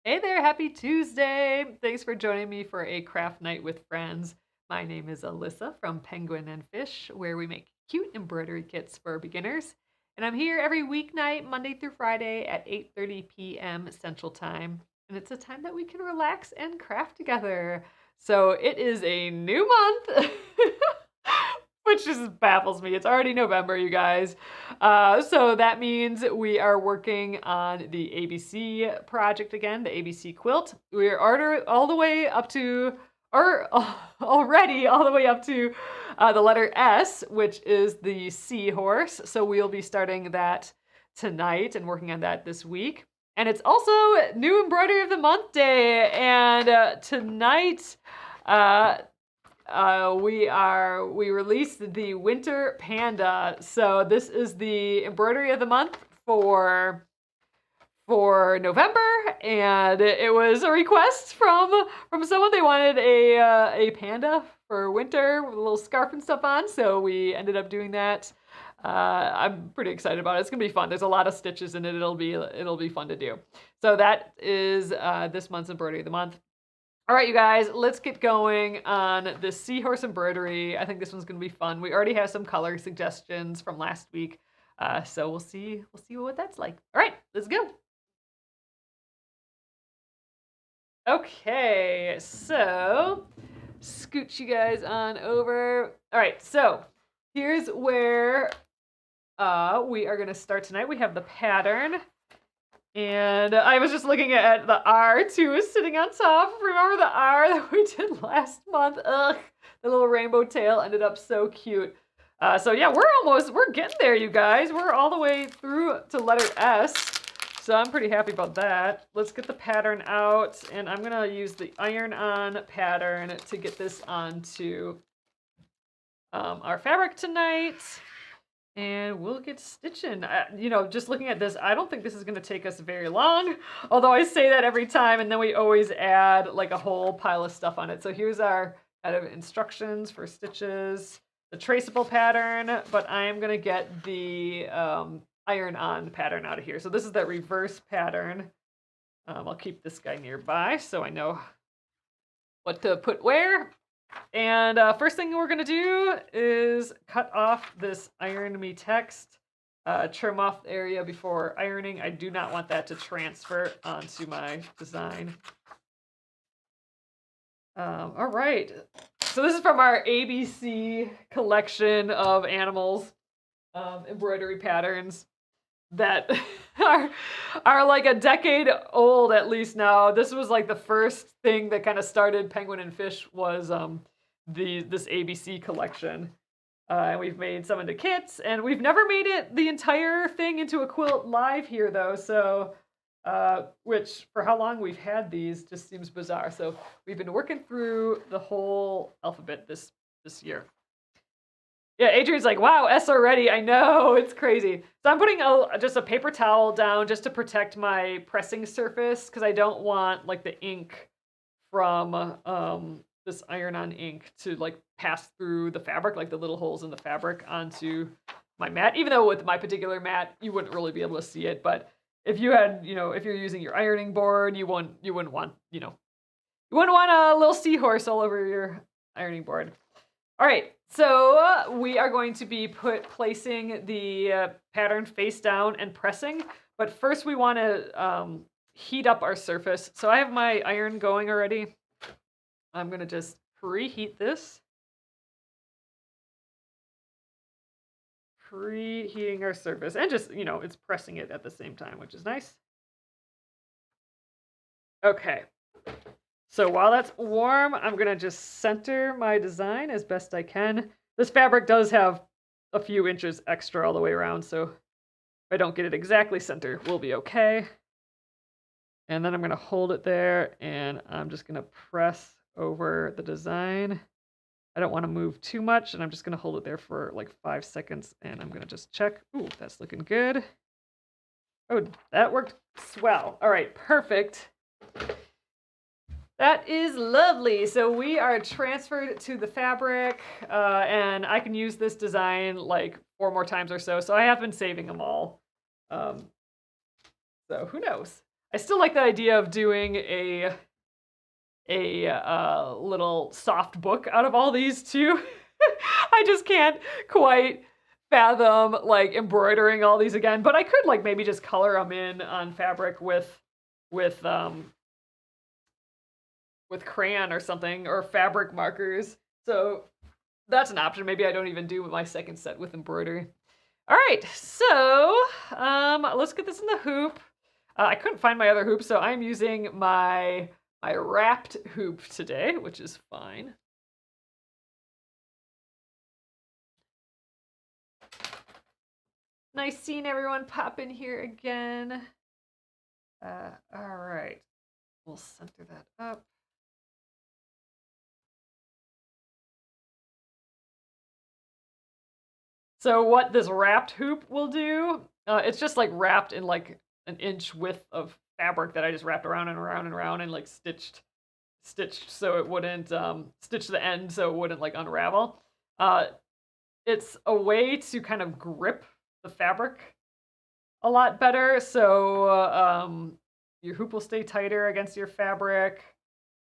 Hey there, happy Tuesday! Thanks for joining me for a craft night with friends. My name is Alyssa from Penguin and Fish, where we make cute embroidery kits for beginners. And I'm here every weeknight, Monday through Friday at 8:30 p.m. Central Time. And it's a time that we can relax and craft together. So it is a new month, which just baffles me. It's already November, you guys. So that means we are working on the ABC project again, the ABC quilt. We're all the way up to, or already all the way up to the letter S, which is the seahorse. So we'll be starting that tonight and working on that this week. And it's also new embroidery of the month day. And tonight, we released the winter panda. So this is the embroidery of the month for November, and it was a request from someone. They wanted a panda for winter with a little scarf and stuff on, so we ended up doing that. I'm pretty excited about it. It's gonna be fun. There's a lot of stitches in it. It'll be fun to do. So that is this month's embroidery of the month. All right, you guys, let's get going on the seahorse embroidery. I think this one's gonna be fun. We already have some color suggestions from last week, so we'll see what that's like. All right, let's go. Okay, so scoot you guys on over. All right, so here's where we are gonna start tonight. We have the pattern. And I was just looking at the R2 is sitting on top. Remember the R that we did last month? Ugh, the little rainbow tail ended up so cute. So yeah, we're getting there, you guys. We're all the way through to letter S. So I'm pretty happy about that. Let's get the pattern out, and I'm gonna use the iron-on pattern to get this onto our fabric tonight. And we'll get stitching. Just looking at this, I don't think this is going to take us very long. Although I say that every time, and then we always add like a whole pile of stuff on it. So here's our kind of instructions for stitches, the traceable pattern, but I'm going to get the iron-on pattern out of here. So this is that reverse pattern. I'll keep this guy nearby so I know what to put where. And first thing we're going to do is cut off this iron me text, trim off the area before ironing. I do not want that to transfer onto my design. All right. So this is from our ABC collection of animals embroidery patterns that are like a decade old at least now. This was like the first thing that kind of started Penguin and Fish was this ABC collection. And we've made some into kits, and we've never made it the entire thing into a quilt live here though. So which for how long we've had these just seems bizarre. So we've been working through the whole alphabet this year. Yeah, Adrian's like, wow, S already. I know, it's crazy. So I'm putting just a paper towel down just to protect my pressing surface because I don't want like the ink from this iron-on ink to like pass through the fabric, like the little holes in the fabric onto my mat. Even though with my particular mat, you wouldn't really be able to see it. But if you had, if you're using your ironing board, you wouldn't want a little seahorse all over your ironing board. All right, so we are going to be placing the pattern face down and pressing, but first we want to heat up our surface. So I have my iron going already. I'm going to just preheat this. Preheating our surface, and just, it's pressing it at the same time, which is nice. Okay. So while that's warm, I'm going to just center my design as best I can. This fabric does have a few inches extra all the way around, so if I don't get it exactly centered, we'll be okay. And then I'm going to hold it there, and I'm just going to press over the design. I don't want to move too much, and I'm just going to hold it there for like 5 seconds, and I'm going to just check. Ooh, that's looking good. Oh, that worked swell. All right, perfect. That is lovely. So we are transferred to the fabric, and I can use this design like 4 more times or so. So I have been saving them all. So who knows? I still like the idea of doing a little soft book out of all these too. I just can't quite fathom like embroidering all these again, but I could like maybe just color them in on fabric with crayon or something, or fabric markers. So that's an option. Maybe I don't even do my second set with embroidery. All right, so let's get this in the hoop. I couldn't find my other hoop, so I'm using my wrapped hoop today, which is fine. Nice seeing everyone pop in here again. All right, we'll center that up. So what this wrapped hoop will do, it's just like wrapped in like an inch width of fabric that I just wrapped around and around and around and like stitched so it wouldn't stitch the end so it wouldn't like unravel. It's a way to kind of grip the fabric a lot better, so your hoop will stay tighter against your fabric,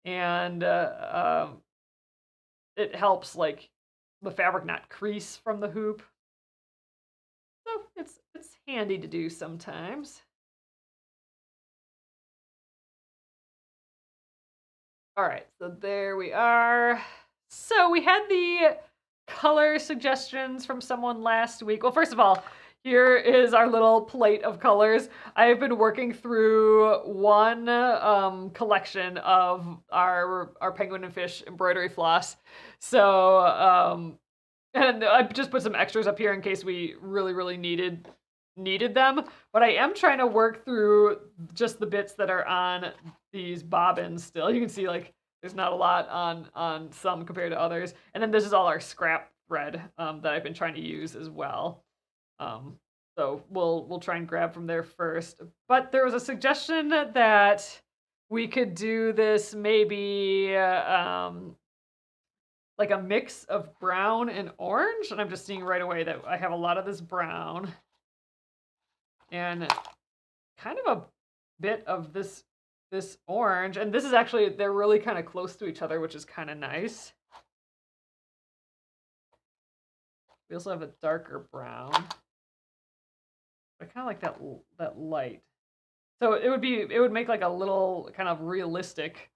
and it helps like the fabric not crease from the hoop. So it's handy to do sometimes. All right, so there we are. So we had the color suggestions from someone last week. Well, first of all, here is our little plate of colors. I have been working through one collection of our penguin and fish embroidery floss. So and I just put some extras up here in case we really needed them. But I am trying to work through just the bits that are on these bobbins still. You can see like there's not a lot on some compared to others. And then this is all our scrap thread that I've been trying to use as well. So we'll try and grab from there first. But there was a suggestion that we could do this maybe like a mix of brown and orange. And I'm just seeing right away that I have a lot of this brown and kind of a bit of this orange. And this is actually, they're really kind of close to each other, which is kind of nice. We also have a darker brown. I kind of like that light. So it would make like a little kind of realistic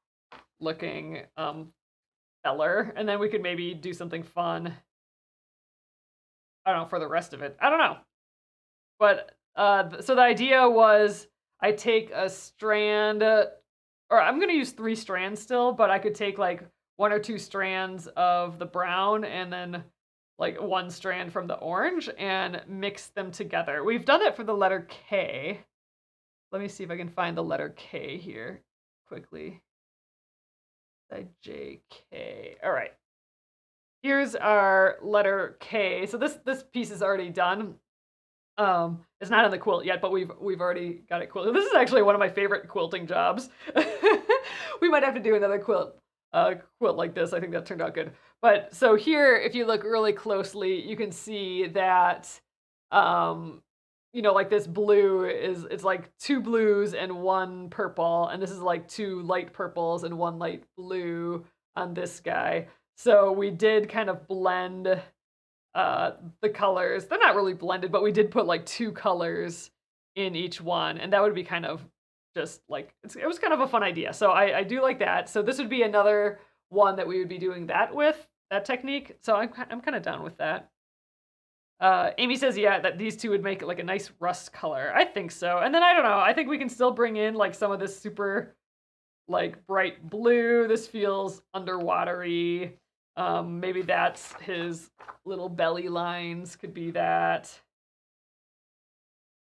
looking feller, and then we could maybe do something fun. I don't know for the rest of it. I don't know. But so the idea was I take a strand, or I'm gonna use 3 strands still, but I could take like 1 or 2 strands of the brown and then like 1 strand from the orange and mix them together. We've done it for the letter K. Let me see if I can find the letter K here quickly. JK. All right. Here's our letter K. So this piece is already done. It's not in the quilt yet, but we've already got it quilted. This is actually one of my favorite quilting jobs. We might have to do another quilt like this. I think that turned out good. But so here, if you look really closely, you can see that, you know, like this blue it's like 2 blues and 1 purple, and this is like 2 light purples and 1 light blue on this guy. So we did kind of blend the colors. They're not really blended, but we did put like 2 colors in each one, and that would be kind of just like, it was kind of a fun idea. So I do like that. So this would be another one that we would be doing that with, that technique. So I'm kind of down with that. Amy says, yeah, that these 2 would make like a nice rust color. I think so. And then I don't know, I think we can still bring in like some of this super like bright blue. This feels underwatery. Maybe that's his little belly lines, could be that.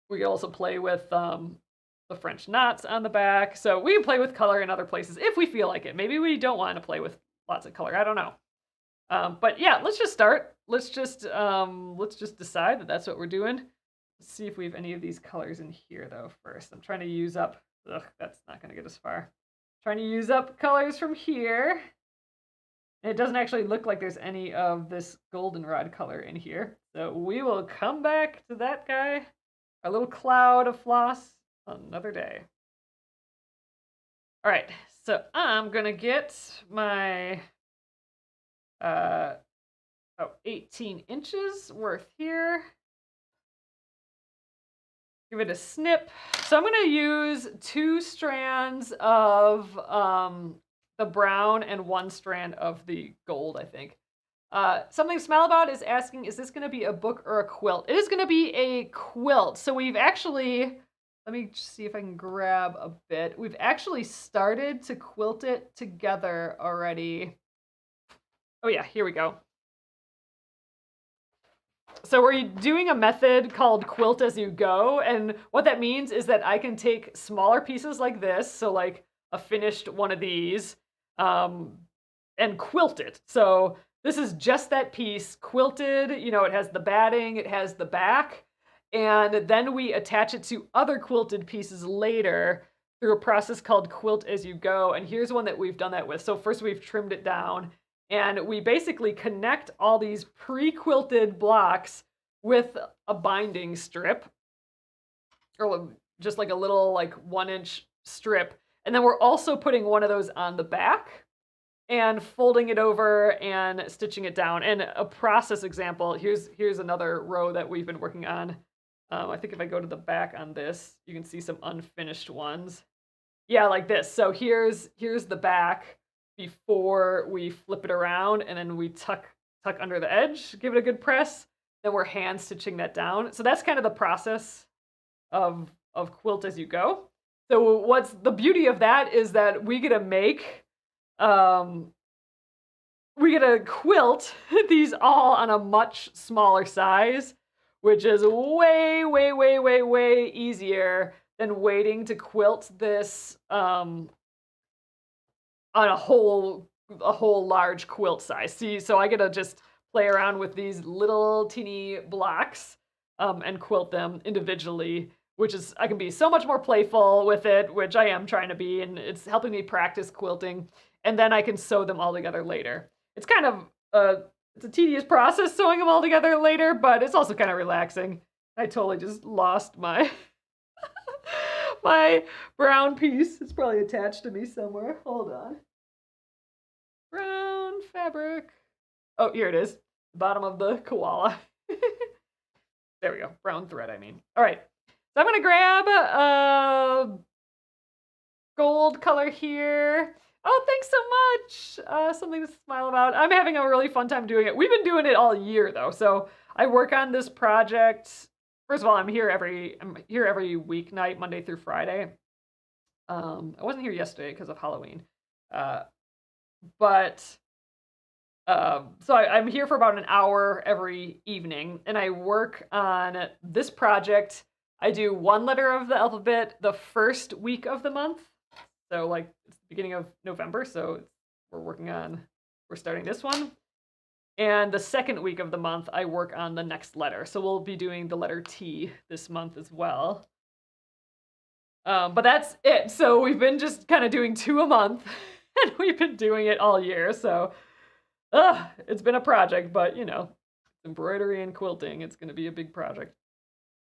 We could also play with the French knots on the back. So we can play with color in other places if we feel like it. Maybe we don't want to play with lots of color. I don't know. But yeah, let's just start. Let's just decide that that's what we're doing. Let's see if we have any of these colors in here though first. I'm trying to use up, that's not going to get us far. Trying to use up colors from here. And it doesn't actually look like there's any of this goldenrod color in here. So we will come back to that guy, our little cloud of floss, another day. All right, so I'm gonna get my 18 inches worth here. Give it a snip. So I'm gonna use 2 strands of the brown and 1 strand of the gold, I think. Something to smile about is asking, is this gonna be a book or a quilt? It is gonna be a quilt. So we've actually, let me see if I can grab a bit. We've actually started to quilt it together already. Oh yeah, here we go. So we're doing a method called quilt as you go, and what that means is that I can take smaller pieces like this, so like a finished one of these, and quilt it. So this is just that piece quilted, you know, it has the batting, it has the back, and then we attach it to other quilted pieces later through a process called quilt as you go, and here's one that we've done that with. So first we've trimmed it down, and we basically connect all these pre-quilted blocks with a binding strip, or just like a little like 1-inch strip. And then we're also putting one of those on the back and folding it over and stitching it down. And a process example, here's another row that we've been working on. I think if I go to the back on this, you can see some unfinished ones. Yeah, like this. So here's the back before we flip it around, and then we tuck under the edge, give it a good press, then we're hand stitching that down. So that's kind of the process of quilt as you go. So what's the beauty of that is that we get to make, we get to quilt these all on a much smaller size, which is way, way, way, way, way easier than waiting to quilt this on a whole large quilt size. See, so I get to just play around with these little teeny blocks and quilt them individually, which is, I can be so much more playful with it, which I am trying to be, and it's helping me practice quilting, and then I can sew them all together later. It's kind of it's a tedious process sewing them all together later, but it's also kind of relaxing. I totally just lost my my brown piece. It's probably attached to me somewhere. Hold on. Brown fabric. Oh, here it is. Bottom of the koala. There we go. Brown thread, I mean. All right. So I'm going to grab a gold color here. Oh, thanks so much. Something to smile about. I'm having a really fun time doing it. We've been doing it all year, though. So I work on this project. First of all, I'm here every weeknight, Monday through Friday. I wasn't here yesterday because of Halloween. So I'm here for about an hour every evening, and I work on this project. I do 1 letter of the alphabet the first week of the month. So like it's the beginning of November, so we're starting this one. And the second week of the month, I work on the next letter. So we'll be doing the letter T this month as well. But that's it. So we've been just kind of doing 2 a month, and we've been doing it all year. So it's been a project, but you know, embroidery and quilting, it's going to be a big project.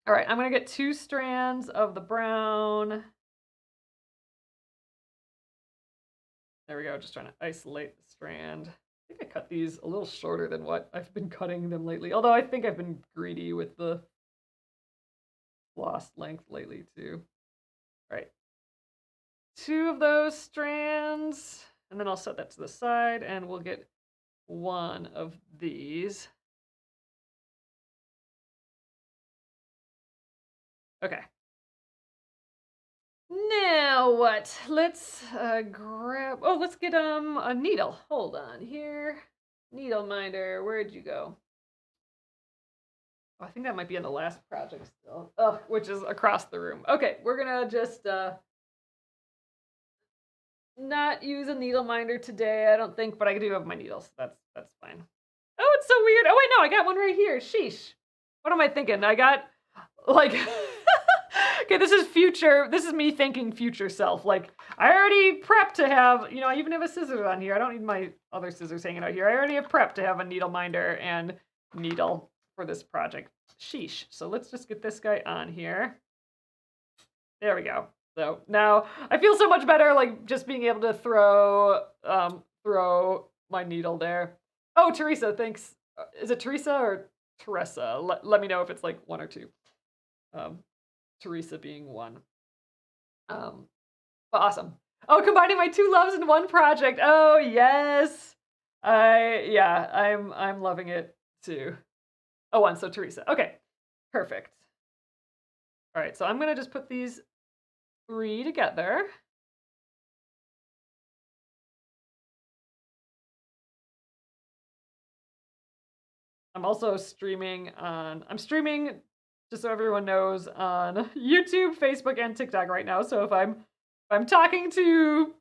All right, I'm going to get 2 strands of the brown. There we go, just trying to isolate the strand. I think I cut these a little shorter than what I've been cutting them lately, although I think I've been greedy with the floss length lately too. All right, 2 of those strands, and then I'll set that to the side, and we'll get 1 of these. Okay. Now what? Let's let's get a needle. Hold on here. Needle minder, where'd you go? Oh, I think that might be in the last project still. Which is across the room. Okay, we're gonna just not use a needle minder today, I don't think, but I do have my needles. That's fine. Oh, it's so weird. Oh wait, no, I got one right here. Sheesh. What am I thinking? I got like okay, this is me thinking future self. Like, I already prepped to have, you know, I even have a scissors on here. I don't need my other scissors hanging out here. I already have prepped to have a needle minder and needle for this project. Sheesh. So let's just get this guy on here. There we go. So now I feel so much better, like just being able to throw my needle there. Oh, Teresa, thanks. Is it Teresa or Teresa? Let me know if it's like one or two. Teresa being one. But awesome. Oh, combining my two loves in one project. Oh yes. I'm loving it too. Oh, one, so Teresa. Okay, perfect. All right, so I'm gonna just put these 3 together. I'm also streaming just so everyone knows on YouTube, Facebook, and TikTok right now. So if I'm talking to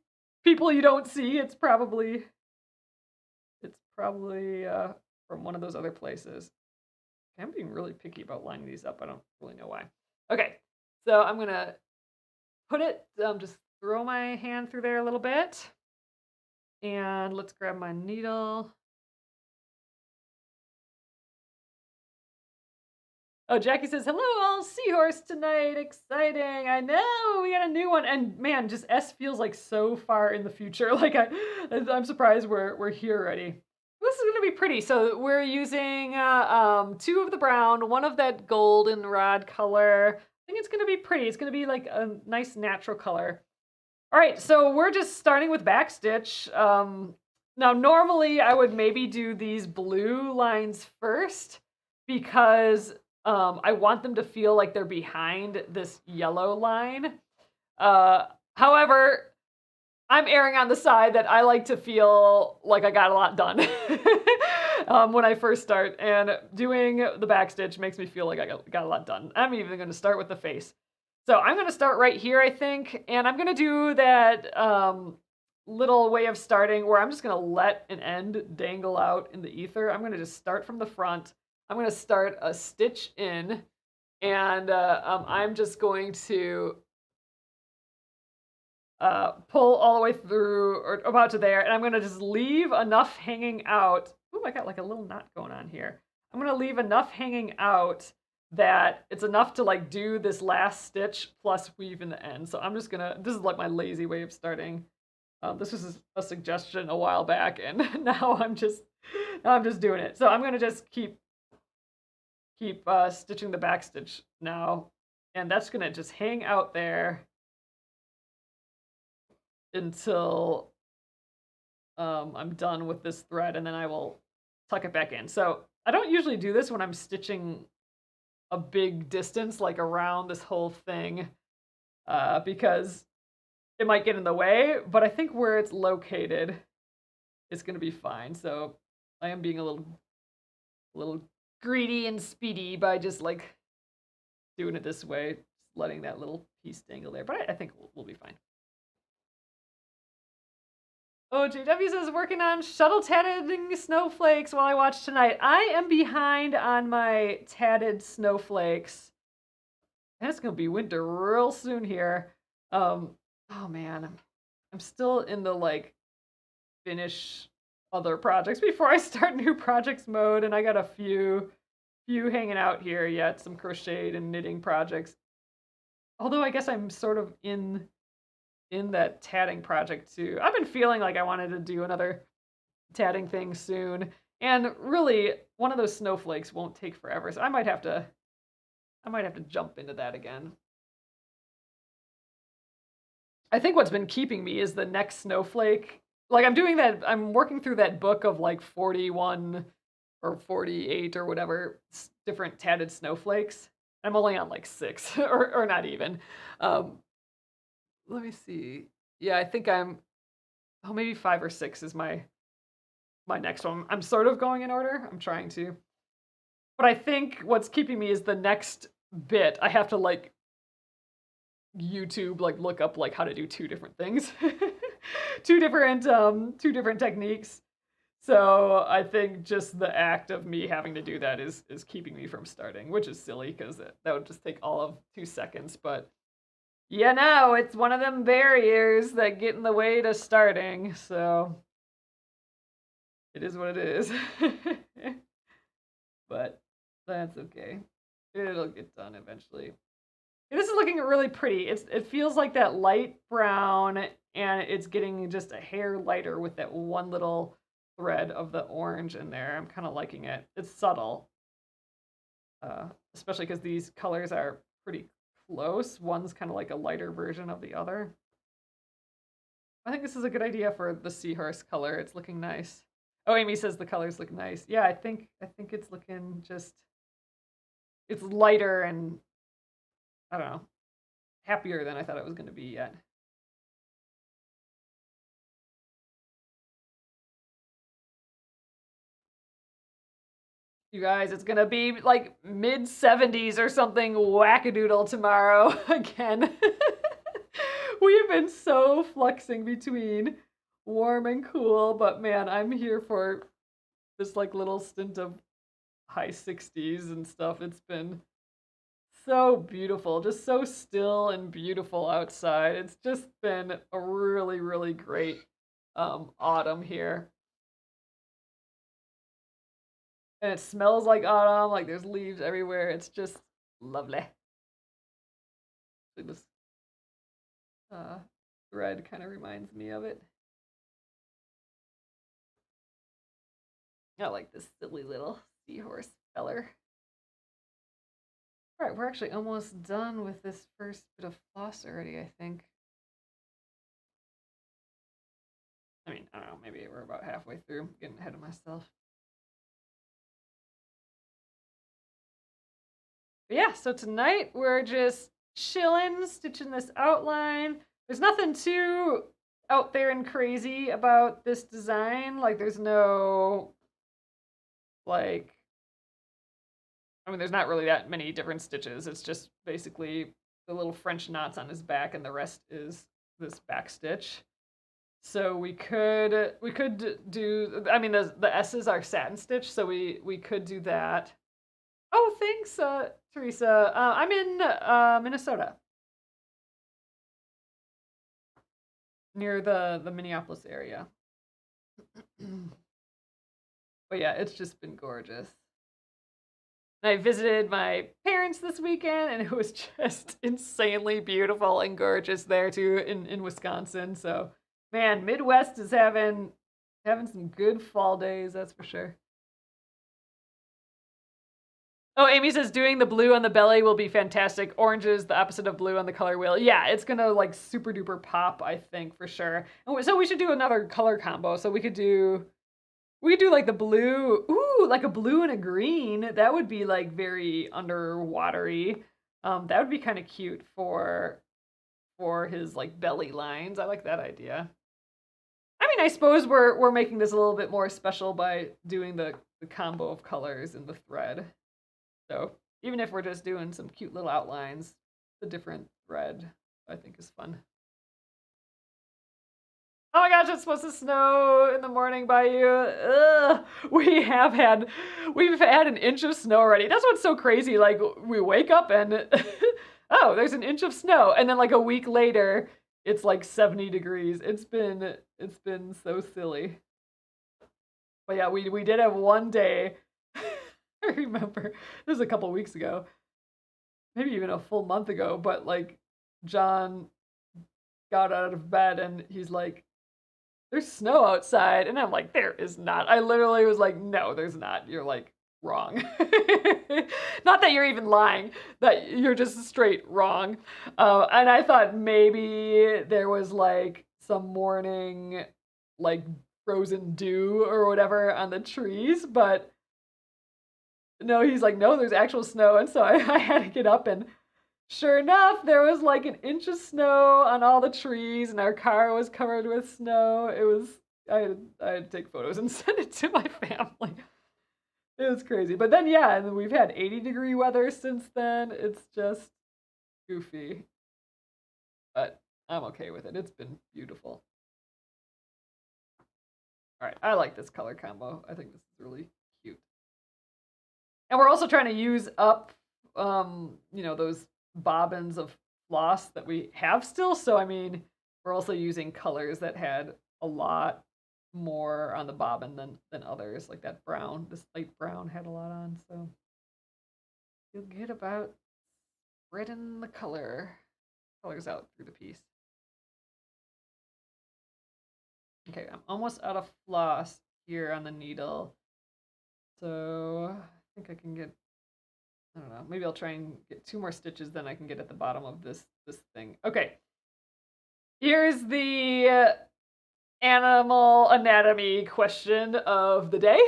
people you don't see, it's probably from one of those other places. I'm being really picky about lining these up. I don't really know why. Okay, so I'm gonna put it, just throw my hand through there a little bit. And let's grab my needle. Oh, Jackie says, hello, all Seahorse tonight. Exciting. I know, we got a new one. And man, just S feels like so far in the future. Like I'm surprised we're here already. This is gonna be pretty. So we're using 2 of the brown, 1 of that goldenrod color. I think it's gonna be pretty. It's gonna be like a nice natural color. All right, so we're just starting with backstitch. Now normally I would maybe do these blue lines first because I want them to feel like they're behind this yellow line. However, I'm erring on the side that I like to feel like I got a lot done when I first start, and doing the backstitch makes me feel like I got a lot done. I'm even going to start with the face. So I'm going to start right here, I think, and I'm going to do that little way of starting where I'm just going to let an end dangle out in the ether. I'm going to just start from the front. I'm going to start a stitch in, and I'm just going to pull all the way through or about to there, and I'm going to just leave enough hanging out. Ooh, I got like a little knot going on here. I'm going to leave enough hanging out that it's enough to like do this last stitch plus weave in the end. So I'm just gonna, this is like my lazy way of starting. This was a suggestion a while back, and now I'm just doing it. So I'm gonna just keep stitching the back stitch now, and that's gonna just hang out there until I'm done with this thread, and then I will tuck it back in. So I don't usually do this when I'm stitching a big distance like around this whole thing because it might get in the way, but I think where it's located is going to be fine. So I am being a little greedy and speedy by just like doing it this way, just letting that little piece dangle there, but I think we'll be fine. Oh, JW says, working on shuttle tatting snowflakes while I watch tonight. I am behind on my tatted snowflakes. And it's going to be winter real soon here. Oh man, I'm still in the like finish other projects before I start new projects mode, and I got a few hanging out here yet, some crocheted and knitting projects. Although I guess I'm sort of in that tatting project too. I've been feeling like I wanted to do another tatting thing soon, and really one of those snowflakes won't take forever, so I might have to jump into that again. I think what's been keeping me is the next snowflake. Like I'm working through that book of like 41 or 48 or whatever different tatted snowflakes. I'm only on like 6 or not even. Let me see. Yeah, I think maybe 5 or 6 is my next one. I'm sort of going in order. I'm trying to. But I think what's keeping me is the next bit. I have to like YouTube, like look up like how to do 2 different things. two different techniques. So I think just the act of me having to do that is keeping me from starting, which is silly because that would just take all of 2 seconds. But yeah, no, it's one of them barriers that get in the way to starting. So it is what it is. But that's okay. It'll get done eventually. This is looking really pretty. It feels like that light brown, and it's getting just a hair lighter with that one little thread of the orange in there. I'm kind of liking it. It's subtle, especially because these colors are pretty close. One's kind of like a lighter version of the other. I think this is a good idea for the seahorse color. It's looking nice. Oh, Amy says the colors look nice. Yeah, I think it's looking just, it's lighter and I don't know, happier than I thought it was going to be yet. You guys, it's going to be like mid 70s or something wackadoodle tomorrow again. We've been so fluxing between warm and cool, but man, I'm here for this like little stint of high 60s and stuff. It's been so beautiful, just so still and beautiful outside. It's just been a really, really great autumn here. And it smells like autumn, like there's leaves everywhere. It's just lovely. This thread kind of reminds me of it. I like this silly little seahorse feller. All right, we're actually almost done with this first bit of floss already, I think. I mean, I don't know, maybe we're about halfway through. I'm getting ahead of myself. But yeah, so tonight we're just chilling, stitching this outline. There's nothing too out there and crazy about this design. Like, there's no, like, I mean, there's not really that many different stitches. It's just basically the little French knots on his back, and the rest is this back stitch. So we could do, I mean, the S's are satin stitch, so we could do that. Oh, thanks, Teresa. I'm in Minnesota, near the Minneapolis area. But yeah, it's just been gorgeous. And I visited my parents this weekend, and it was just insanely beautiful and gorgeous there too in Wisconsin. So, man, Midwest is having some good fall days, that's for sure. Oh, Amy says doing the blue on the belly will be fantastic. Orange is the opposite of blue on the color wheel. Yeah, it's gonna like super duper pop, I think, for sure. And so we should do another color combo. So we could do like the blue, ooh, like a blue and a green. That would be like very underwatery. That would be kind of cute for his like belly lines. I like that idea. I mean, I suppose we're making this a little bit more special by doing the combo of colors in the thread. So even if we're just doing some cute little outlines, the different thread I think is fun. Oh my gosh, it's supposed to snow in the morning by you. Ugh. We've had an inch of snow already. That's what's so crazy. Like we wake up and oh, there's an inch of snow, and then like a week later, it's like 70 degrees. It's been so silly. But yeah, we did have one day. I remember it was a couple weeks ago, maybe even a full month ago. But like John got out of bed and he's like, there's snow outside. And I'm like, there is not. I literally was like, no, there's not. You're like wrong. Not that you're even lying, that you're just straight wrong. And I thought maybe there was like some morning, like frozen dew or whatever on the trees. But no, he's like, no, there's actual snow. And so I had to get up, and sure enough, there was like an inch of snow on all the trees, and our car was covered with snow. It was, I had to take photos and send it to my family. It was crazy. But then, yeah, and we've had 80-degree weather since then. It's just goofy. But I'm okay with it. It's been beautiful. All right, I like this color combo. I think this is really cute. And we're also trying to use up, those bobbins of floss that we have still. So, I mean, we're also using colors that had a lot more on the bobbin than others. Like that brown, this light brown had a lot on. So, you'll get about spreading the colors out through the piece. Okay, I'm almost out of floss here on the needle. So I think I can get, I don't know, maybe I'll try and get 2 more stitches, then I can get at the bottom of this thing. Okay. Here's the animal anatomy question of the day.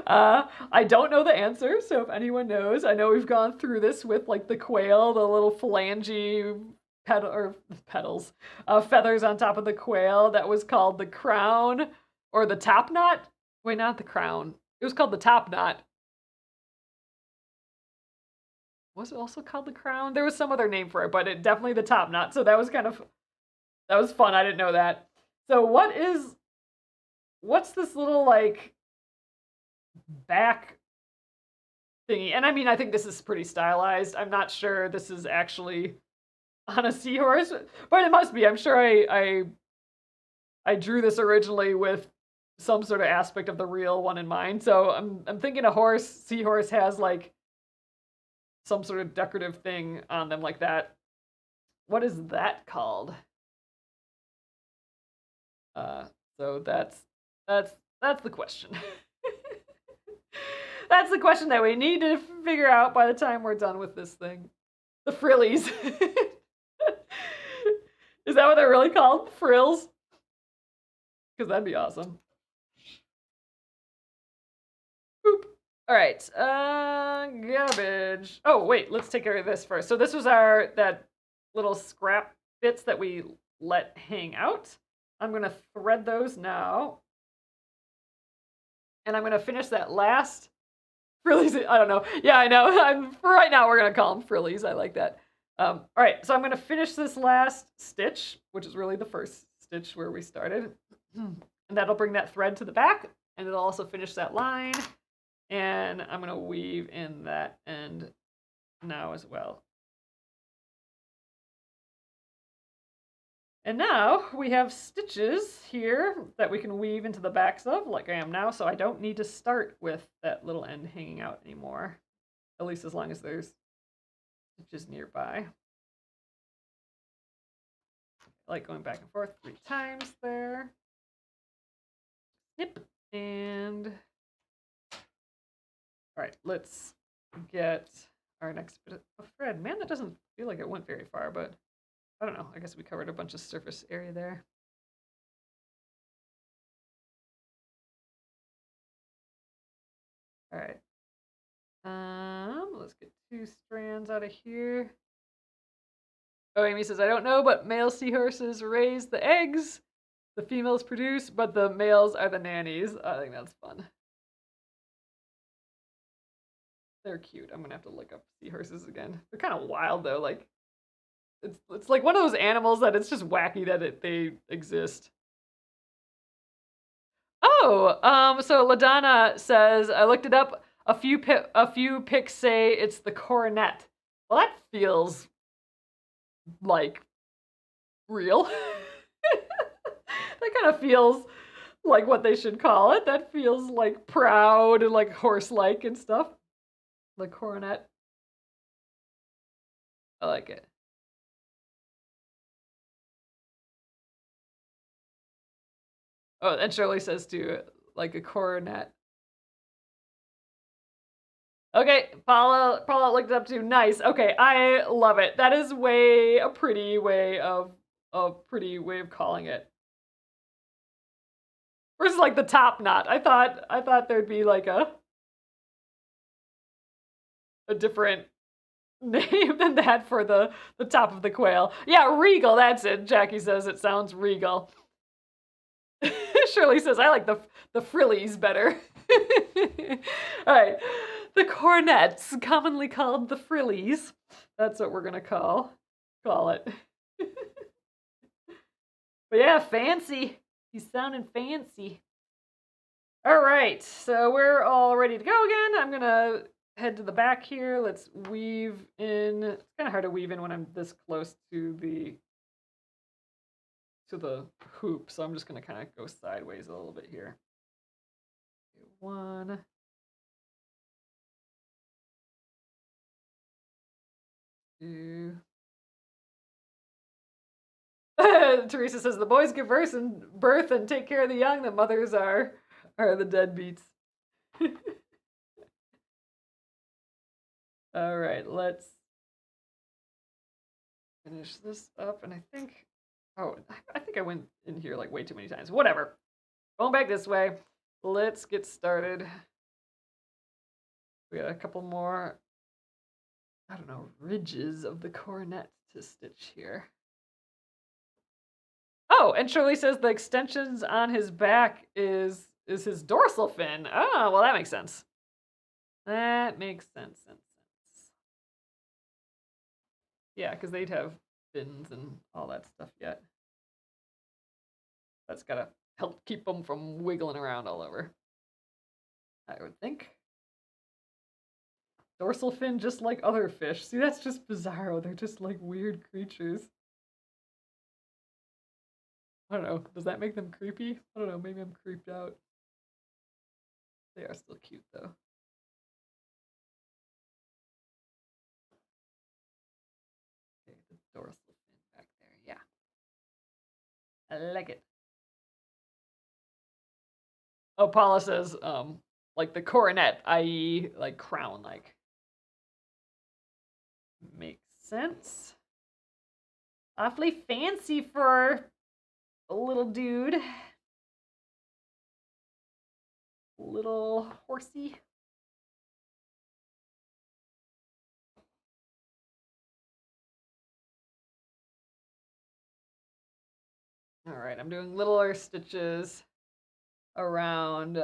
I don't know the answer, so if anyone knows, I know we've gone through this with like the quail, the little phalange petals, feathers on top of the quail. That was called the crown or the top knot. Wait, not the crown. It was called the top knot. Was it also called the crown? There was some other name for it, but it definitely the top knot. So that was that was fun. I didn't know that. So what's this little like back thingy? And I mean, I think this is pretty stylized. I'm not sure this is actually on a seahorse, but it must be. I'm sure I drew this originally with some sort of aspect of the real one in mind. So I'm thinking a seahorse has like some sort of decorative thing on them like that. What is that called? So that's the question. That's the question that we need to figure out by the time we're done with this thing. The frillies. Is that what they're really called? Frills? Because that'd be awesome. Boop. All right. Garbage. Oh, wait. Let's take care of this first. So this was that little scrap bits that we let hang out. I'm going to thread those now. And I'm going to finish that last frillies. I don't know. Yeah, I know. For right now, we're going to call them frillies. I like that. All right, so I'm going to finish this last stitch, which is really the first stitch where we started. And that'll bring that thread to the back, and it'll also finish that line. And I'm going to weave in that end now as well. And now we have stitches here that we can weave into the backs of, like I am now, so I don't need to start with that little end hanging out anymore, at least as long as there's stitches nearby. I like going back and forth 3 times there. Snip, and all right, let's get our next bit of thread. Man, that doesn't feel like it went very far, but I don't know. I guess we covered a bunch of surface area there. All right. Let's get 2 strands out of here. Oh, Amy says, I don't know, but male seahorses raise the eggs the females produce, but the males are the nannies. I think that's fun. They're cute. I'm gonna have to look up seahorses again. They're kind of wild though. Like it's like one of those animals that it's just wacky that they exist. Oh, so LaDonna says I looked it up. A few pics say it's the coronet. Well, that feels like real. That kind of feels like what they should call it. That feels like proud and like horse-like and stuff. The coronet. I like it. Oh, and Shirley says too, like a coronet. Okay, Paula looked it up too. Nice. Okay, I love it. That is a pretty way of calling it. Versus like the top knot. I thought there'd be like a different name than that for the top of the quail. Yeah, regal, that's it. Jackie says it sounds regal. Shirley says I like the frillies better. All right. The cornets, commonly called the frillies. That's what we're gonna call it. But yeah, fancy. He's sounding fancy. All right, so we're all ready to go again. I'm gonna head to the back here. Let's weave in. It's kind of hard to weave in when I'm this close to the hoop, so I'm just gonna kind of go sideways a little bit here. 1. 2. Teresa says the boys give birth and take care of the young. The mothers are the deadbeats. All right, let's finish this up. And I think, oh, I think I went in here like way too many times. Whatever. Going back this way. Let's get started. We got a couple more, I don't know, ridges of the coronet to stitch here. Oh, and Shirley says the extensions on his back is his dorsal fin. Oh, well, that makes sense. That makes sense. Yeah, because they'd have fins and all that stuff yet. That's gotta help keep them from wiggling around all over, I would think. Dorsal fin, just like other fish. See, that's just bizarro. They're just like weird creatures. I don't know. Does that make them creepy? I don't know. Maybe I'm creeped out. They are still cute, though. Okay, the dorsal fin back there. Yeah. I like it. Oh, Paula says, like the coronet, i.e., like crown-like. Makes sense. Awfully fancy for a little dude. Little horsey. All right, I'm doing littler stitches around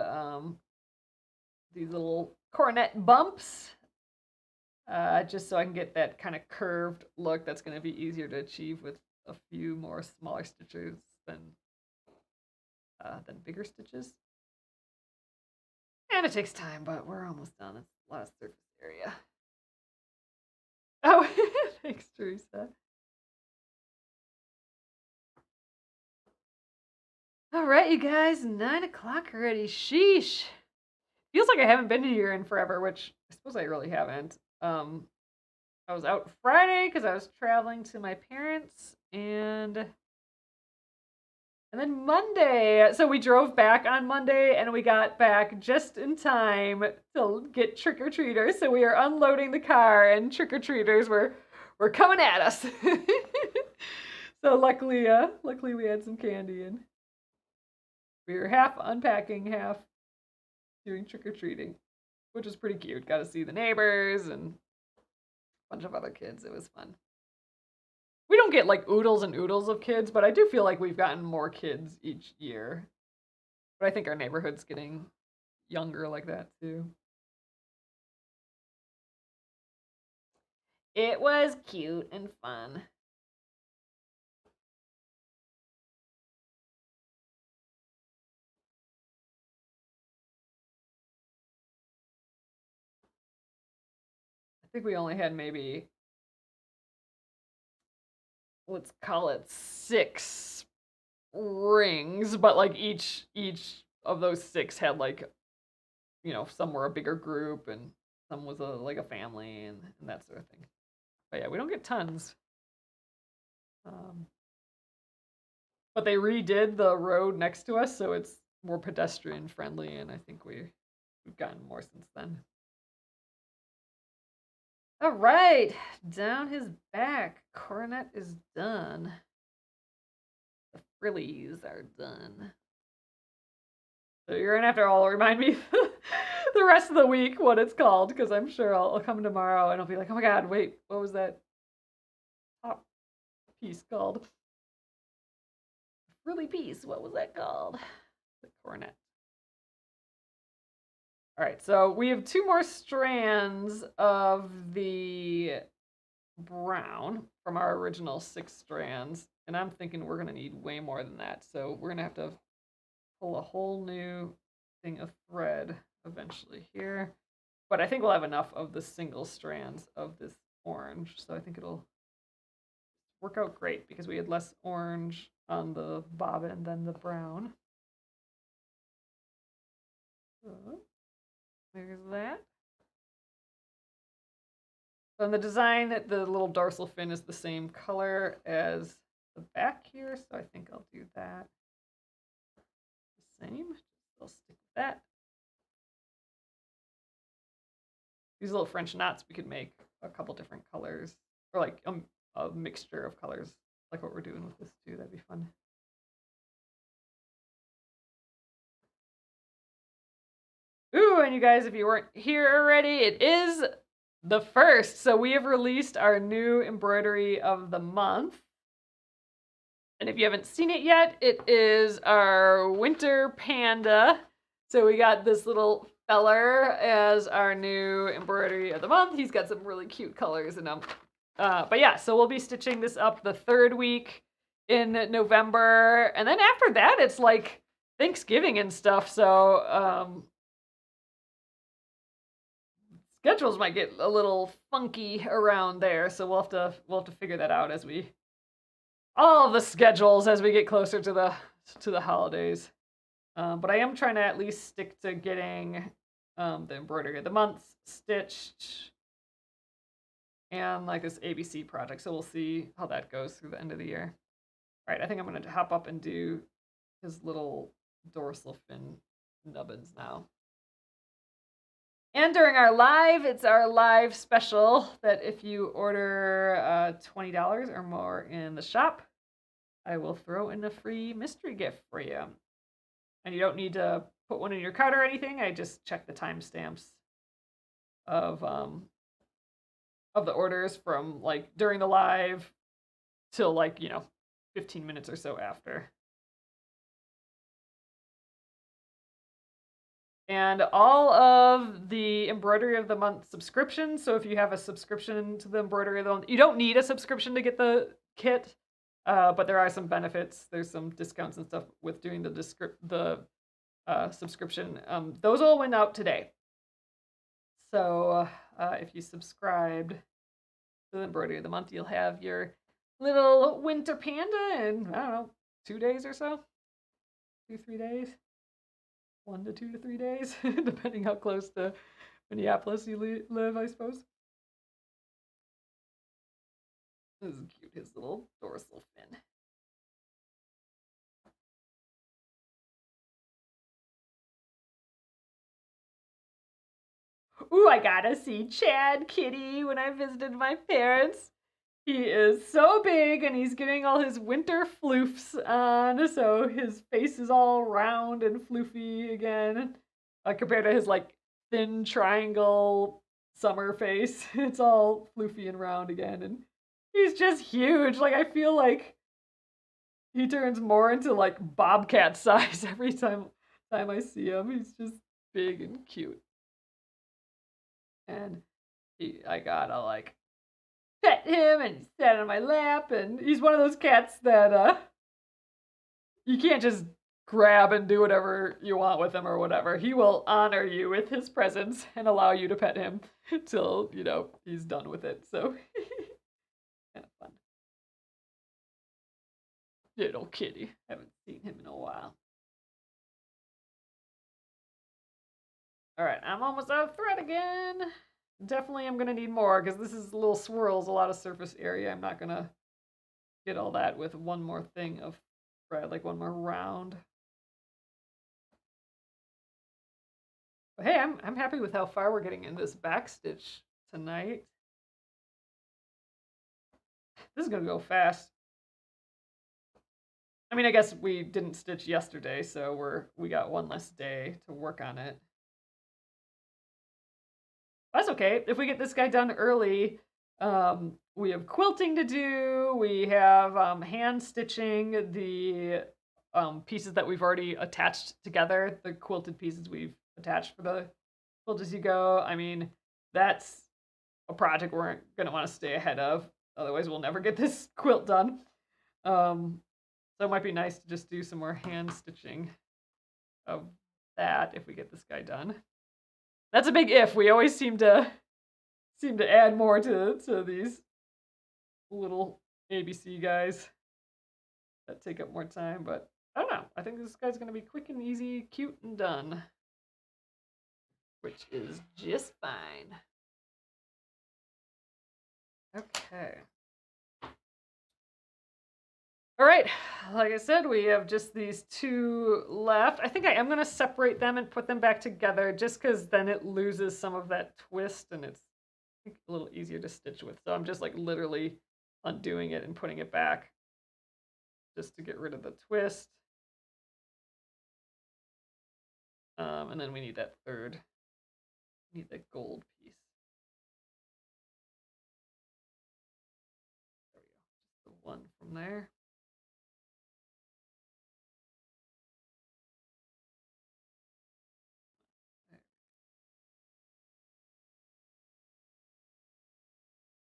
these little coronet bumps, just so I can get that kind of curved look. That's going to be easier to achieve with a few more smaller stitches than bigger stitches. And it takes time, but we're almost done. It's a lot of surface area. Oh, thanks, Teresa. All right, you guys, 9 o'clock already. Sheesh. Feels like I haven't been here in forever, which I suppose I really haven't. I was out Friday because I was traveling to my parents, and then Monday. So we drove back on Monday, and we got back just in time to get trick-or-treaters. So we are unloading the car, and trick-or-treaters were coming at us. So luckily we had some candy, and we were half unpacking, half doing trick-or-treating, which was pretty cute. Got to see the neighbors and a bunch of other kids. It was fun. We don't get like oodles and oodles of kids, but I do feel like we've gotten more kids each year. But I think our neighborhood's getting younger like that too. It was cute and fun. I think we only had maybe, let's call it 6 rings, but like each of those 6 had like, you know, some were a bigger group and some was like a family and that sort of thing. But yeah, we don't get tons. But they redid the road next to us, so it's more pedestrian friendly, and I think we've gotten more since then. All right, down his back, coronet is done. The frillies are done. So you're gonna have to all remind me the rest of the week what it's called, because I'm sure I'll come tomorrow and I'll be like, oh my god, wait, what was that top piece called? Frilly piece, what was that called? The coronet. All right, so we have 2 more strands of the brown from our original 6 strands, and I'm thinking we're gonna need way more than that. So we're gonna have to pull a whole new thing of thread eventually here. But I think we'll have enough of the single strands of this orange, so I think it'll work out great because we had less orange on the bobbin than the brown. So there's that. So in the design, the little dorsal fin is the same color as the back here, so I think I'll do that the same. I'll stick with that. These little French knots, we could make a couple different colors, or like a mixture of colors, like what we're doing with this too. That'd be fun. Ooh, and you guys, if you weren't here already, it is the first. So we have released our new embroidery of the month. And if you haven't seen it yet, it is our winter panda. So we got this little feller as our new embroidery of the month. He's got some really cute colors in him. But yeah, so we'll be stitching this up the 3rd week in November. And then after that, it's like Thanksgiving and stuff. So schedules might get a little funky around there. So we'll have to figure that out as we all the schedules as we get closer to the holidays. But I am trying to at least stick to getting the embroidery of the month stitched and like this ABC project. So we'll see how that goes through the end of the year. All right, I think I'm going to hop up and do his little dorsal fin nubbins now. And during our live, it's our live special that if you order $20 or more in the shop, I will throw in a free mystery gift for you. And you don't need to put one in your cart or anything. I just check the timestamps of the orders from like during the live till like, 15 minutes or so after. And all of the embroidery of the month subscriptions. So if you have a subscription to the embroidery of the month, you don't need a subscription to get the kit. But there are some benefits. There's some discounts and stuff with doing the subscription. Those all went out today. So if you subscribed to the embroidery of the month, you'll have your little winter panda in, I don't know, 2 days or so. 2-3 days. 1 to 2 to 3 days, depending how close to Minneapolis you live, I suppose. This is cute, his little dorsal fin. Ooh, I gotta see Chad Kitty when I visited my parents. He is so big and he's getting all his winter floofs on, so his face is all round and floofy again, compared to his like thin triangle summer face. It's all floofy and round again, and he's just huge. Like I feel like he turns more into like bobcat size every time I see him. He's just big and cute, and I gotta like pet him and sat on my lap, and he's one of those cats that you can't just grab and do whatever you want with him or whatever. He will honor you with his presence and allow you to pet him till, he's done with it. So kind of fun. Little kitty. Haven't seen him in a while. All right, I'm almost out of thread again. Definitely I'm gonna need more because this is little swirls, a lot of surface area. I'm not gonna get all that with one more thing of thread, like one more round. But hey, I'm happy with how far we're getting in this backstitch tonight. This is gonna go fast. I mean, I guess we didn't stitch yesterday, so we got one less day to work on it. That's okay. If we get this guy done early, we have quilting to do. We have hand stitching the pieces that we've already attached together, the quilted pieces we've attached for the Quilt As You Go. I mean, that's a project we're going to want to stay ahead of. Otherwise, we'll never get this quilt done. So it might be nice to just do some more hand stitching of that if we get this guy done. That's a big if. We always seem to add more to these little ABC guys that take up more time, but I don't know. I think this guy's gonna be quick and easy, cute and done, which is just fine. Okay. All right, like I said, we have just these two left. I think I am going to separate them and put them back together just because then it loses some of that twist and it's a little easier to stitch with. So I'm just like literally undoing it and putting it back just to get rid of the twist. And then we need that third, we need that gold piece. There we go, just the one from there.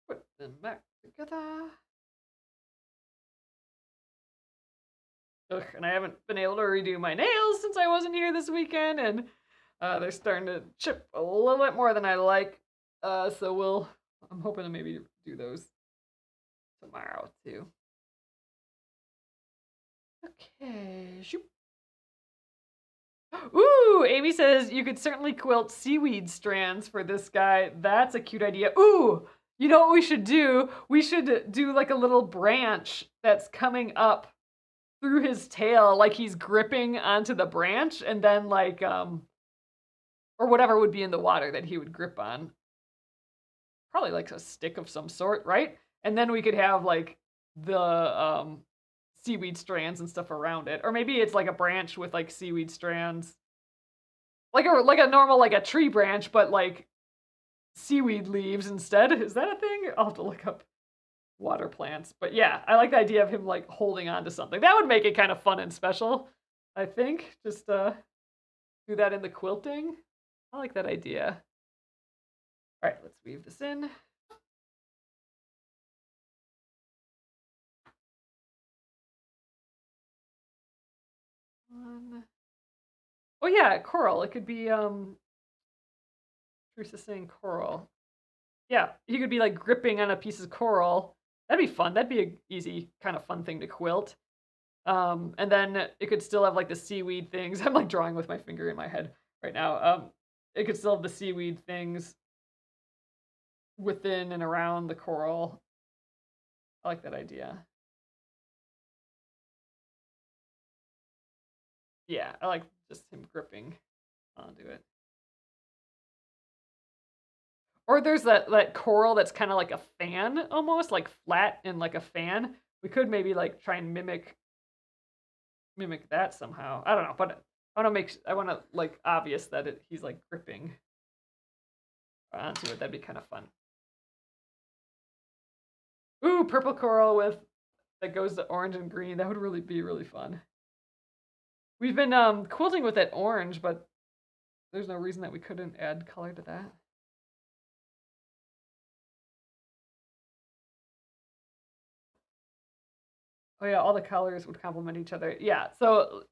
Put them back together. Ugh, and I haven't been able to redo my nails since I wasn't here this weekend, and they're starting to chip a little bit more than I like. So I'm hoping to maybe do those tomorrow too. Okay, shoot. Ooh, Amy says you could certainly quilt seaweed strands for this guy. That's a cute idea. Ooh, you know what we should do? We should do like a little branch that's coming up through his tail, like he's gripping onto the branch, and then like or whatever would be in the water that he would grip on. Probably like a stick of some sort, right? And then we could have like the seaweed strands and stuff around it. Or maybe it's like a branch with like seaweed strands. Like a normal like a tree branch, but like seaweed leaves instead. Is that a thing? I'll have to look up water plants. But yeah, I like the idea of him like holding on to something. That would make it kind of fun and special, I think. Just do that in the quilting. I like that idea. All right, let's weave this in. Oh yeah, coral. It could be Teresa saying coral. Yeah, he could be like gripping on a piece of coral. That'd be fun. That'd be an easy kind of fun thing to quilt. And then it could still have like the seaweed things. I'm like drawing with my finger in my head right now. It could still have the seaweed things within and around the coral. I like that idea. Yeah, I like just him gripping onto it. Or there's that coral that's kind of like a fan almost, like flat and like a fan. We could maybe like try and mimic that somehow. I don't know, but I want to like obvious that he's like gripping onto it. That'd be kind of fun. Ooh, purple coral with that goes to orange and green. That would really be really fun. We've been quilting with that orange, but there's no reason that we couldn't add color to that. Oh yeah, all the colors would complement each other. Yeah, so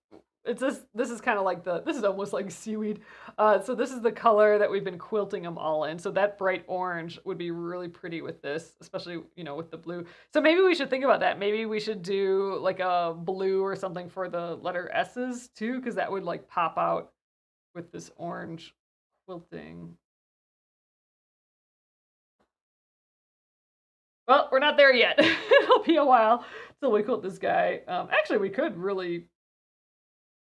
it's this is kind of like this is almost like seaweed. So this is the color that we've been quilting them all in. So that bright orange would be really pretty with this, especially, you know, with the blue. So maybe we should think about that. Maybe we should do like a blue or something for the letter S's too, because that would like pop out with this orange quilting. Well, we're not there yet. It'll be a while till we quilt this guy. Actually, we could really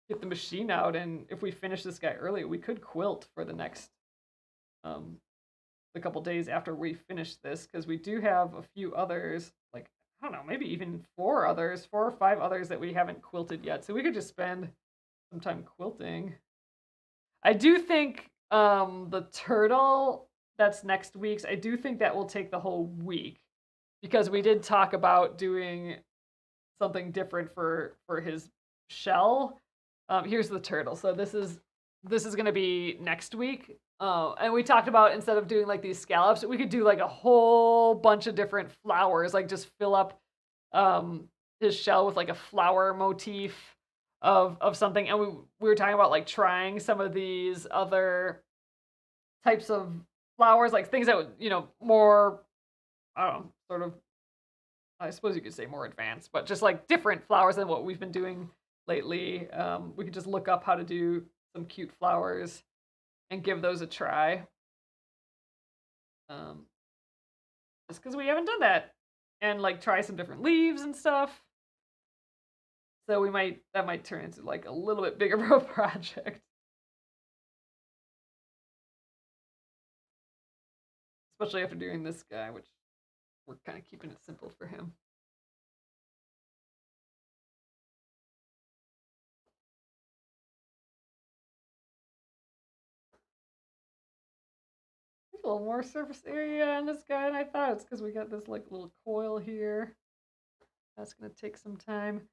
get the machine out, and if we finish this guy early, we could quilt for the next a couple days after we finish this, because we do have a few others, like I don't know, maybe even 4 or 5 others that we haven't quilted yet. So we could just spend some time quilting. I do think the turtle that's next week's, I do think that will take the whole week, because we did talk about doing something different for his shell. Here's the turtle. So this is going to be next week. And we talked about, instead of doing like these scallops, we could do like a whole bunch of different flowers, like just fill up his shell with like a flower motif of something. And we were talking about like trying some of these other types of flowers, like things that would, you know, more, I don't know, sort of, I suppose you could say more advanced, but just like different flowers than what we've been doing lately. We could just look up how to do some cute flowers and give those a try. just because we haven't done that. And like try some different leaves and stuff. So that might turn into like a little bit bigger of a project. Especially after doing this guy, which we're kind of keeping it simple for him. A little more surface area on this guy than I thought. It's because we got this like little coil here. That's gonna take some time.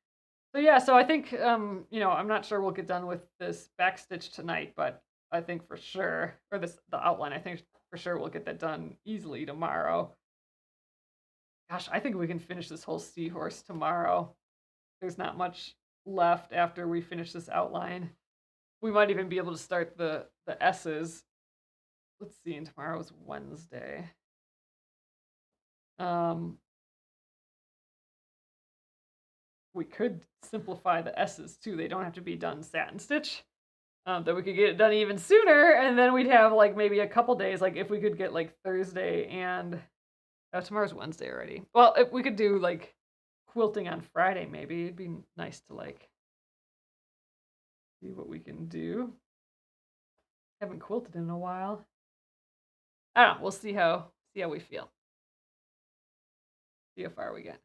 So yeah, so I think I'm not sure we'll get done with this backstitch tonight, but I think for sure, or the outline, I think for sure we'll get that done easily tomorrow. Gosh, I think we can finish this whole seahorse tomorrow. There's not much left after we finish this outline. We might even be able to start the S's. Let's see, and tomorrow's Wednesday. We could simplify the S's too. They don't have to be done satin stitch. That we could get it done even sooner, and then we'd have like maybe a couple days. Like if we could get like Thursday and tomorrow's Wednesday already. Well, if we could do like quilting on Friday, maybe it'd be nice to like see what we can do. Haven't quilted in a while. I don't know. We'll see how we feel. See how far we get.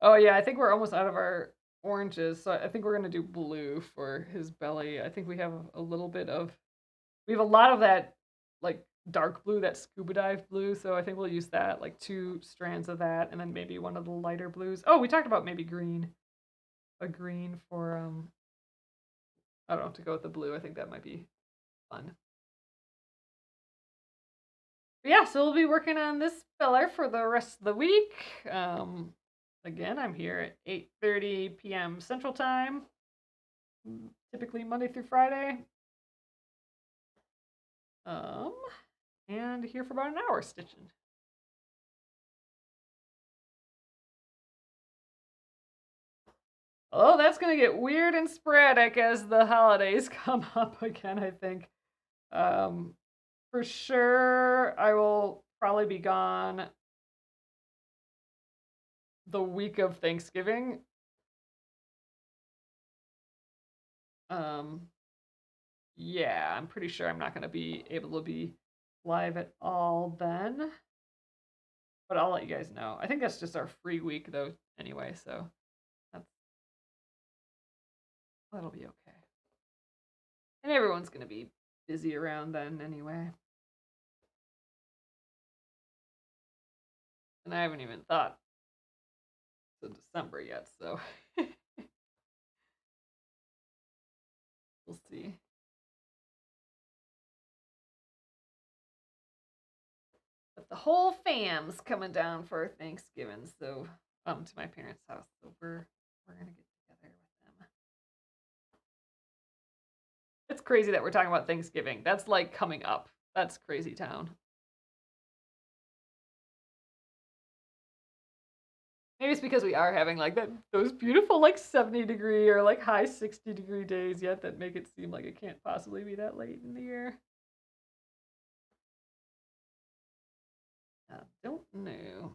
Oh yeah, I think we're almost out of our oranges, so I think we're gonna do blue for his belly. I think we have a little bit of, we have a lot of that like dark blue, that scuba dive blue, so I think we'll use that, like 2 strands of that, and then maybe one of the lighter blues. Oh, we talked about maybe green. A green for I don't know, to go with the blue. I think that might be fun. But yeah, so we'll be working on this filler for the rest of the week. Again, I'm here at 8:30 p.m. Central Time, typically Monday through Friday. And here for about an hour stitching. Oh, that's gonna get weird and sporadic as the holidays come up again, I think. For sure, I will probably be gone the week of Thanksgiving. Yeah, I'm pretty sure I'm not going to be able to be live at all then. But I'll let you guys know. I think that's just our free week though anyway, so that'll be okay. And everyone's going to be busy around then anyway. And I haven't even thought to December yet, so we'll see. But the whole fam's coming down for Thanksgiving, so to my parents' house, so we're gonna get together with them. It's crazy that we're talking about Thanksgiving. That's like coming up. That's crazy town. Maybe it's because we are having like those beautiful like 70-degree or like high 60-degree days yet that make it seem like it can't possibly be that late in the year. I don't know.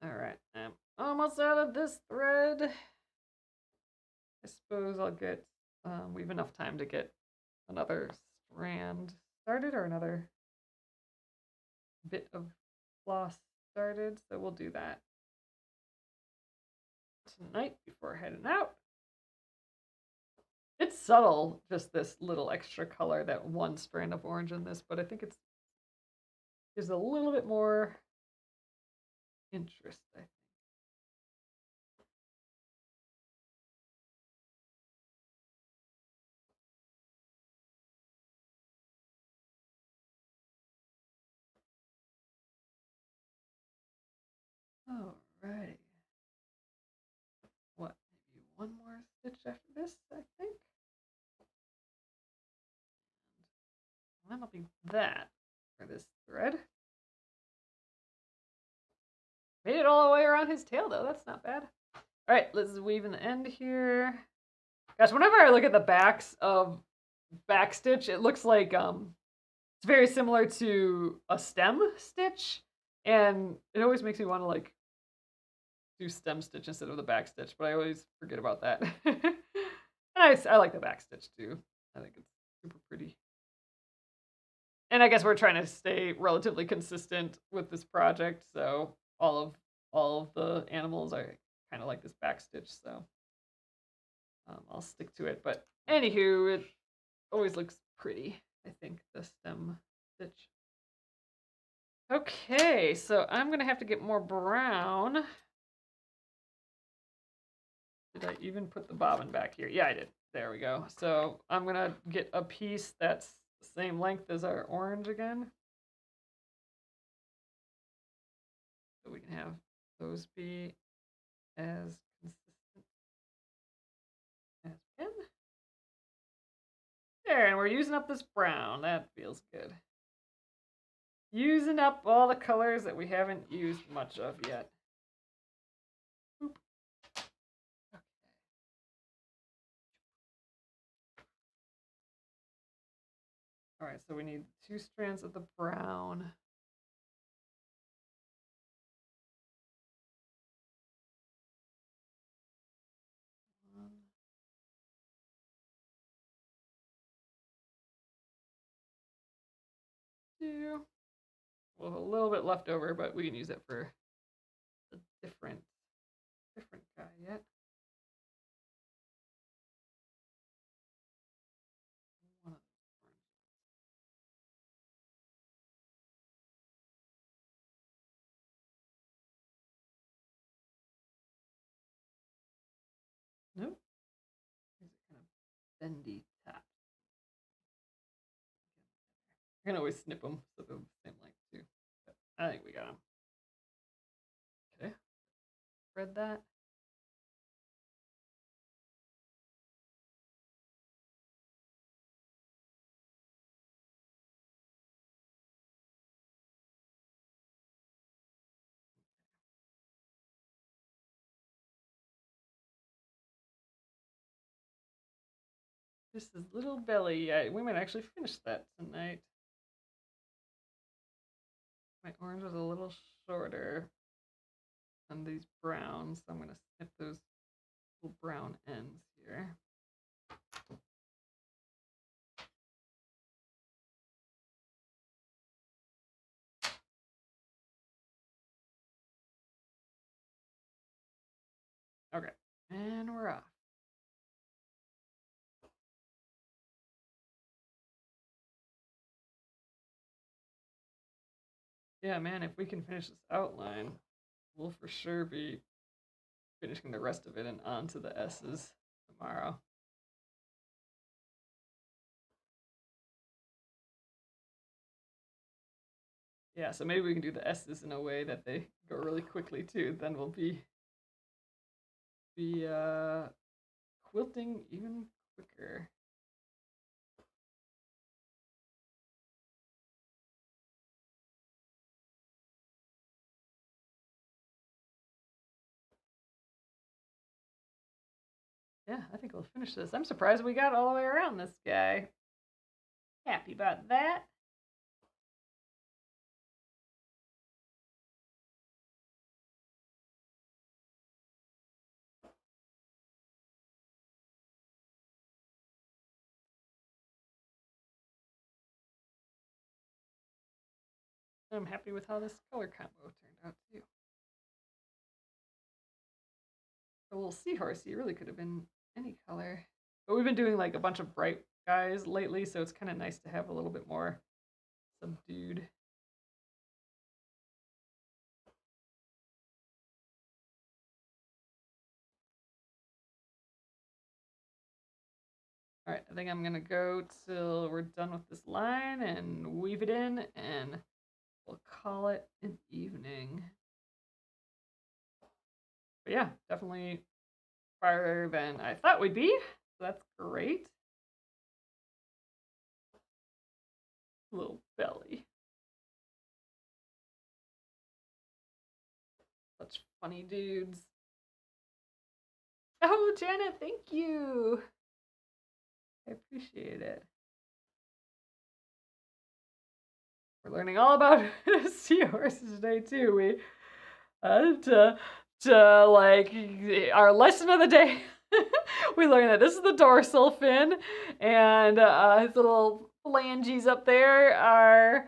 All right, I'm almost out of this thread. I suppose I'll get, we have enough time to get another strand started or another bit of floss started, so we'll do that tonight before heading out. It's subtle, just this little extra color, that one strand of orange in this, but I think it's gives a little bit more interest, I think. Alrighty. What, maybe one more stitch after this, I think? And that'll be that for this thread. Made it all the way around his tail though. That's not bad. All right, let's weave in the end here. Gosh, whenever I look at the backs of backstitch, it looks like it's very similar to a stem stitch, and it always makes me want to like do stem stitch instead of the back stitch, but I always forget about that. I like the back stitch too. I think it's super pretty. And I guess we're trying to stay relatively consistent with this project, so all of the animals are kind of like this back stitch, so I'll stick to it. But anywho, it always looks pretty, I think, the stem stitch. Okay, so I'm gonna have to get more brown. Did I even put the bobbin back here? Yeah, I did. There we go. So I'm gonna get a piece that's the same length as our orange again. So we can have those be as consistent as we can. There, and we're using up this brown. That feels good. Using up all the colors that we haven't used much of yet. Boop. Okay. All right, so we need 2 strands of the brown. One, 2. We'll have a little bit left over, but we can use it for a different guy yet. One of the oranges. Nope. These are kind of bendy top. I can always snip them so they're the same length too. But I think we got them. Okay. Spread that. Just his little belly. We might actually finish that tonight. My orange was a little shorter than these browns, so I'm going to snip those little brown ends here. Okay, and we're off. Yeah, man, if we can finish this outline, we'll for sure be finishing the rest of it and on to the S's tomorrow. Yeah, so maybe we can do the S's in a way that they go really quickly too. Then we'll be quilting even quicker. Yeah, I think we'll finish this. I'm surprised we got all the way around this guy. Happy about that. I'm happy with how this color combo turned out too. A little seahorse, you really could have been any color. But we've been doing like a bunch of bright guys lately, so it's kind of nice to have a little bit more subdued. All right, I think I'm gonna go till we're done with this line and weave it in, and we'll call it an evening. But yeah, definitely farther than I thought we'd be. So that's great. Little belly. funny dudes. Oh, Janet, thank you. I appreciate it. We're learning all about seahorses today too. We to like our lesson of the day. We learned that this is the dorsal fin, and his little phalanges up there are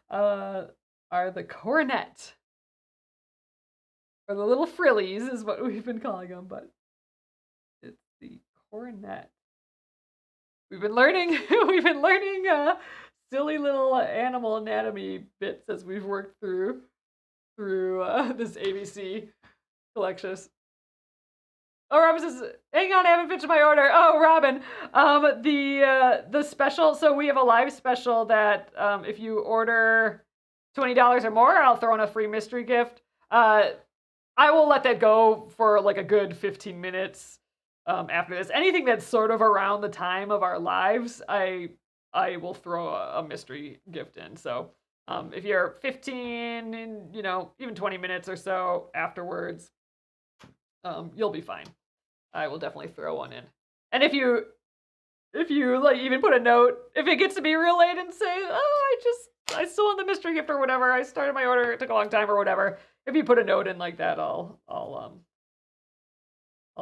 the coronet, or the little frillies is what we've been calling them, but it's the coronet. We've been learning silly little animal anatomy bits as we've worked through this ABC collection. Oh, Robin says, hang on, I haven't finished my order. Oh, Robin, the special, so we have a live special that if you order $20 or more, I'll throw in a free mystery gift. I will let that go for like a good 15 minutes after this. Anything that's sort of around the time of our lives, I will throw a mystery gift in. So if you're 15 and, even 20 minutes or so afterwards, you'll be fine. I will definitely throw one in. And if you like even put a note, if it gets to be real late and say, oh, I still want the mystery gift or whatever, I started my order, it took a long time or whatever. If you put a note in like that, I'll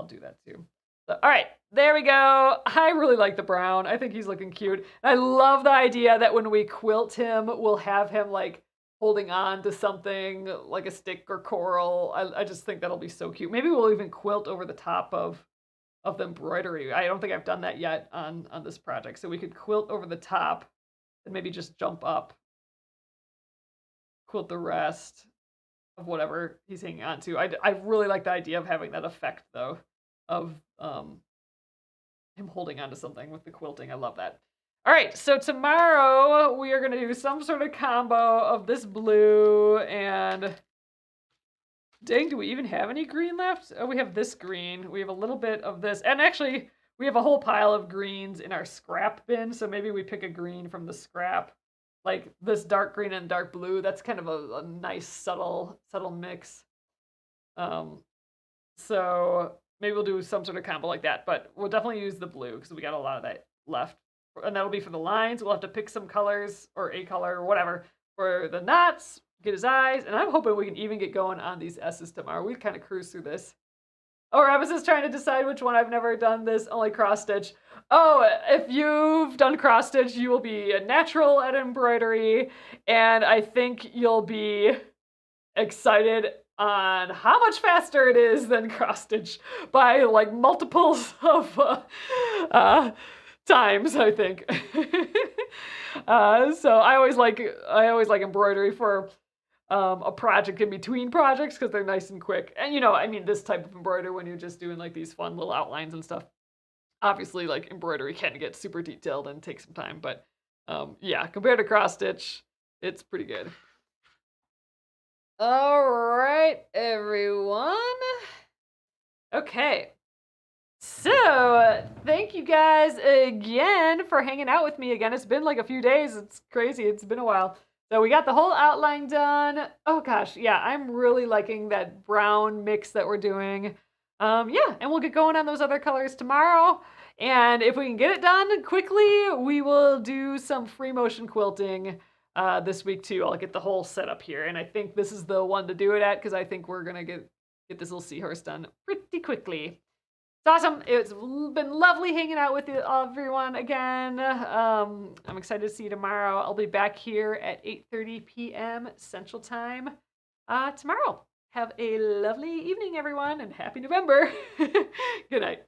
do that too. So, all right, there we go. I really like the brown. I think he's looking cute. I love the idea that when we quilt him, we'll have him like holding on to something like a stick or coral. I just think that'll be so cute. Maybe we'll even quilt over the top of the embroidery. I don't think I've done that yet on this project. So we could quilt over the top and maybe just jump up, quilt the rest of whatever he's hanging on to. I really like the idea of having that effect though, of him holding onto something with the quilting. I love that. All right, so tomorrow we are going to do some sort of combo of this blue and... Dang, do we even have any green left? Oh, we have this green. We have a little bit of this. And actually, we have a whole pile of greens in our scrap bin, so maybe we pick a green from the scrap. Like this dark green and dark blue. That's kind of a nice, subtle mix. So maybe we'll do some sort of combo like that. But we'll definitely use the blue because we got a lot of that left. And that'll be for the lines. We'll have to pick some colors or a color or whatever for the knots, get his eyes, and I'm hoping we can even get going on these S's tomorrow. We kind of cruise through this. Oh, Rabbis is trying to decide which one. I've never done this, only cross stitch. Oh, if you've done cross stitch, you will be a natural at embroidery, and I think you'll be excited on how much faster it is than cross stitch by like multiples of times, I think. So I always like embroidery for a project in between projects because they're nice and quick. And this type of embroidery when you're just doing like these fun little outlines and stuff. Obviously, like embroidery can get super detailed and take some time, but yeah, compared to cross stitch, it's pretty good. All right, everyone. Okay. So, thank you guys again for hanging out with me again. It's been like a few days. It's crazy. It's been a while. So we got the whole outline done. Oh gosh, yeah, I'm really liking that brown mix that we're doing. Yeah, and we'll get going on those other colors tomorrow. And if we can get it done quickly, we will do some free motion quilting this week too. I'll get the whole setup here. And I think this is the one to do it at because I think we're gonna get this little seahorse done pretty quickly. It's awesome. It's been lovely hanging out with you, everyone, again. I'm excited to see you tomorrow. I'll be back here at 8:30 p.m. Central Time tomorrow. Have a lovely evening, everyone, and happy November. Good night.